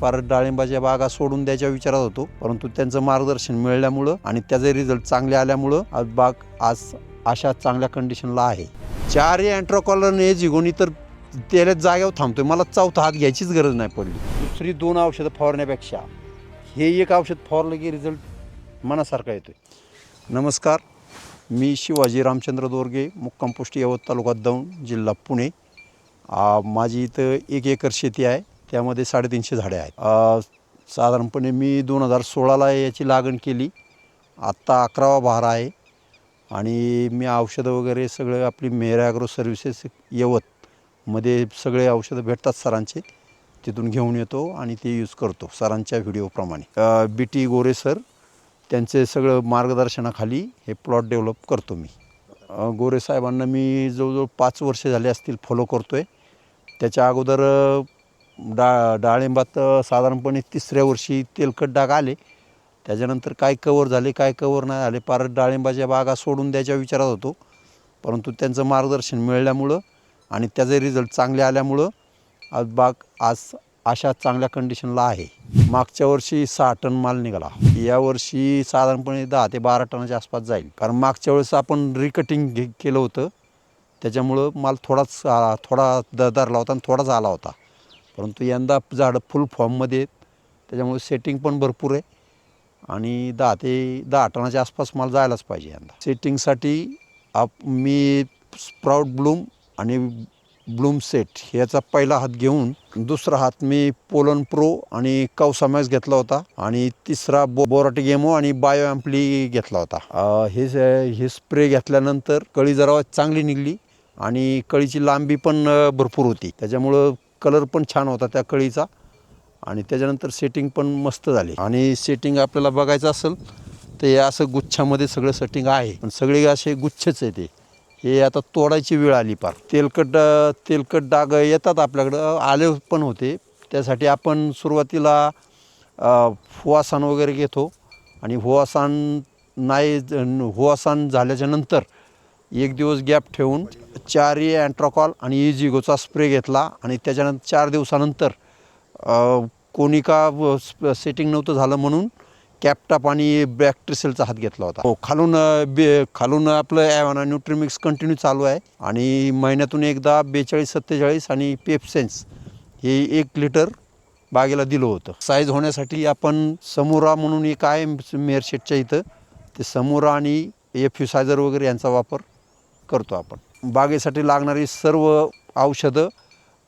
फार डाळिंबाच्या बागा सोडून द्यायच्या विचारात होतो, परंतु त्यांचं मार्गदर्शन मिळाल्यामुळं आणि त्याचे रिझल्ट चांगले आल्यामुळं आज बाग अशा चांगल्या कंडिशनला आहे. 4 अँट्रोकॉलरने झिगोनी तर त्याला जागेवर थांबतोय. मला चौथा हात घ्यायचीच गरज नाही पडली. दुसरी 2 औषधं फवारण्यापेक्षा हे एक औषध फवारलं की रिझल्ट मनासारखा येतोय. नमस्कार, मी शिवाजी रामचंद्र दोरगे, मुक्काम पोस्ट यवत, तालुका दौंड, जिल्हा पुणे. माझी इथं 1 एकर शेती आहे, त्यामध्ये 350 झाडे आहेत. साधारणपणे मी 2016ला याची लागण केली. आत्ता 11वा बहार आहे आणि मी औषधं वगैरे सगळं आपली मेहर ॲग्रो सर्व्हिसेस यवतमध्ये सगळे औषधं भेटतात सरांचे, तिथून घेऊन येतो आणि ते यूज करतो सरांच्या व्हिडिओप्रमाणे. BT गोरे सर त्यांचे सगळं मार्गदर्शनाखाली हे प्लॉट डेव्हलप करतो मी. गोरे साहेबांना मी जवळजवळ 5 वर्ष झाले असतील फॉलो करतो आहे. त्याच्या अगोदर डाळिंबात साधारणपणे 3ऱ्या वर्षी तेलकट डाग आले. त्याच्यानंतर काय कवर झाले काय कवर नाही झाले, फार डाळिंबाच्या बागा सोडून द्यायच्या विचारात होतो, परंतु त्यांचं मार्गदर्शन मिळाल्यामुळं आणि त्याचे रिझल्ट चांगले आल्यामुळं आज अशा चांगल्या कंडिशनला आहे. मागच्या वर्षी 6 टन माल निघाला. यावर्षी साधारणपणे 10 ते 12 टनाच्या आसपास जाईल, कारण मागच्या वेळेस आपण रिकटिंग केलं होतं, त्याच्यामुळं माल थोडा धरला होता आणि थोडाच आला होता. परंतु यंदा झाडं फुल फॉर्ममध्ये आहेत, त्याच्यामुळे सेटिंग पण भरपूर आहे आणि 10 ते 10 टनाच्या आसपास माल जायलाच पाहिजे यंदा. सेटिंगसाठी मी स्प्राउट ब्लूम आणि ब्लूम सेट ह्याचा पहिला हात घेऊन, दुसरा हात मी पोलन प्रो आणि कौसामॅक्स घेतला होता आणि तिसरा बोराटिक एमो आणि बायो ॲम्प्ली घेतला होता. हे स्प्रे घेतल्यानंतर कळी जरा चांगली निघली आणि कळीची लांबी पण भरपूर होती, त्याच्यामुळं कलर पण छान होता त्या कळीचा आणि त्याच्यानंतर सेटिंग पण मस्त झाली. आणि सेटिंग आपल्याला बघायचं असेल तर हे असं गुच्छामध्ये सगळं सेटिंग आहे, पण सगळे असे गुच्छच आहे. हे आता तोडायची वेळ आली पार. तेलकट डाग येतात आपल्याकडं, आले पण होते. त्यासाठी आपण सुरुवातीला हुआसान वगैरे घेतो आणि हुआसान झाल्याच्या नंतर 1 दिवस गॅप ठेवून 4 अँट्रोकॉल आणि इझिगोचा स्प्रे घेतला आणि त्याच्यानंतर 4 दिवसानंतर कोनिका सेटिंग नव्हतं झालं म्हणून कॅप्टाप आणि बॅक्ट्रिसेलचा हात घेतला होता. खालून आपलं ॲव्हाना न्यूट्रीमिक्स कंटिन्यू चालू आहे आणि महिन्यातून एकदा 42-47 आणि पेप्सेन्स हे 1 लिटर बागेला दिलं होतं. साईज होण्यासाठी आपण समोरा म्हणून एक आहे मेअरशेटच्या इथं, ते समोरा आणि एफ्युसायझर वगैरे यांचा वापर करतो आपण. बागेसाठी लागणारी सर्व औषधं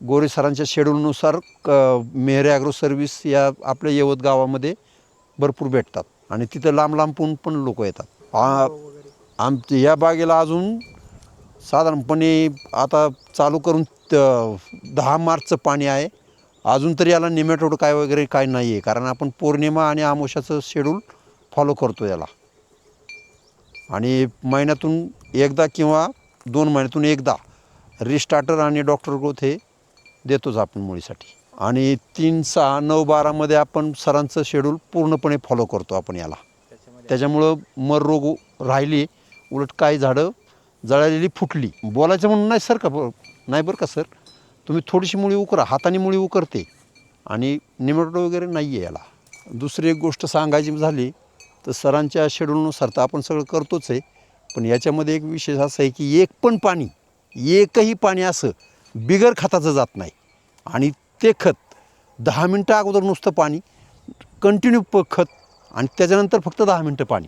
गोरे सरांच्या शेड्यूलनुसार मेहर ॲग्रो सर्व्हिस या आपल्या यवत गावामध्ये भरपूर भेटतात आणि तिथं लांबून पण लोक येतात. या बागेला अजून साधारणपणे आता चालू करून 10 मार्चचं पाणी आहे. अजून तरी याला निमेटोड काय नाही आहे, कारण आपण पौर्णिमा आणि अमावस्याचं शेड्यूल फॉलो करतो याला. आणि महिन्यातून एकदा किंवा 2 महिन्यातून एकदा रिस्टार्टर आणि डॉक्टर ग्रोथ हे देतोच आपण मुळीसाठी. आणि 3, 6, 9, 12मध्ये आपण सरांचं शेड्यूल पूर्णपणे फॉलो करतो आपण याला. त्याच्यामुळं मर रोग राहिली, उलट काही झाडं जळालेली फुटली. बोलायचं म्हणून नाही सर, नाही बरं का सर, तुम्ही थोडीशी मुळी उकरा, हाताने मुळी उकरते आणि निमेटोड वगैरे नाही आहे याला. दुसरी एक गोष्ट सांगायची झाली तर सरांच्या शेड्यूलनुसार तर आपण सगळं करतोच आहे, पण याच्यामध्ये एक विशेष असं आहे की एकही पाणी असं बिगर खताचं जात नाही. आणि ते खत 10 मिनटं अगोदर नुसतं पाणी, कंटिन्यू खत आणि त्याच्यानंतर फक्त 10 मिनटं पाणी,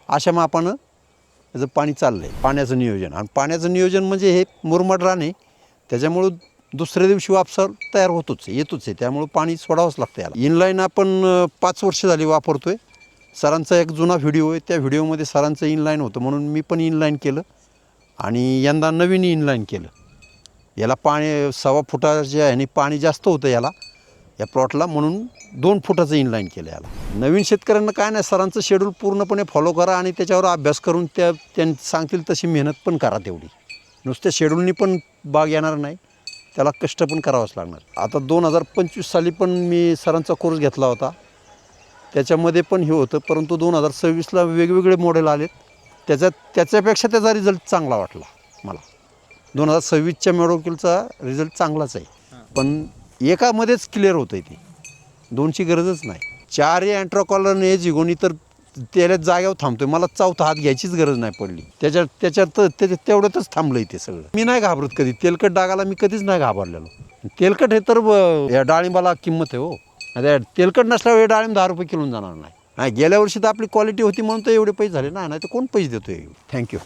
अशा मापानं त्याचं पाणी चाललं आहे. पाण्याचं नियोजन, आणि पाण्याचं नियोजन म्हणजे हे मुरमाड रान आहे, त्याच्यामुळं दुसऱ्या दिवशी वापसा तयार येतोच आहे, त्यामुळं पाणी सोडावंच लागतं याला. इनलाईन आपण 5 वर्ष झाली वापरतो आहे. सरांचा एक जुना व्हिडिओ आहे, त्या व्हिडिओमध्ये सरांचं इनलाईन होतं म्हणून मी पण इनलाईन केलं आणि यंदा नवीन इनलाईन केलं. याला पाणी 1.25 फुटाच्या ह्याने पाणी जास्त होतं या प्लॉटला, म्हणून 2 फुटाचं इनलाईन केलं याला. नवीन शेतकऱ्यांना काय नाही, सरांचं शेड्यूल पूर्णपणे फॉलो करा आणि त्याच्यावर अभ्यास करून त्यांनी सांगतील तशी मेहनत पण करा तेवढी. नुसत्या शेड्यूलनी पण बाग येणार नाही, त्याला कष्ट पण करावंच लागणार. आता 2025 साली पण मी सरांचा कोर्स घेतला होता, त्याच्यामध्ये पण हे होतं, परंतु 2026ला वेगवेगळे मॉडेल आलेत. त्याच्यापेक्षा त्याचा रिझल्ट चांगला वाटला मला. 2026च्या मॉडेलचा रिझल्ट चांगलाच आहे, पण एकामध्येच क्लिअर होतं आहे ते. 2ची गरजच नाही. 4 अँट्राकॉल आणि हे झिगोनी तर त्याला जाग्यावर थांबतोय. मला चौथा हात घ्यायचीच गरज नाही पडली. त्याच्यात तेवढ्यातच थांबलंय ते सगळं. मी नाही घाबरत कधी. तेलकट डागाला मी कधीच नाही घाबरलेलो. तेलकट हे तर या डाळिंबाला किंमत आहे हो. आता तेलकट नसल्यावर हे डाळिंब 10 रुपये किलोने जाणार नाही. गेल्या वर्षी तर आपली क्वालिटी होती म्हणून तर एवढे पैसे झाले ना, नाही तर कोण पैसे देतोय. थँक्यू.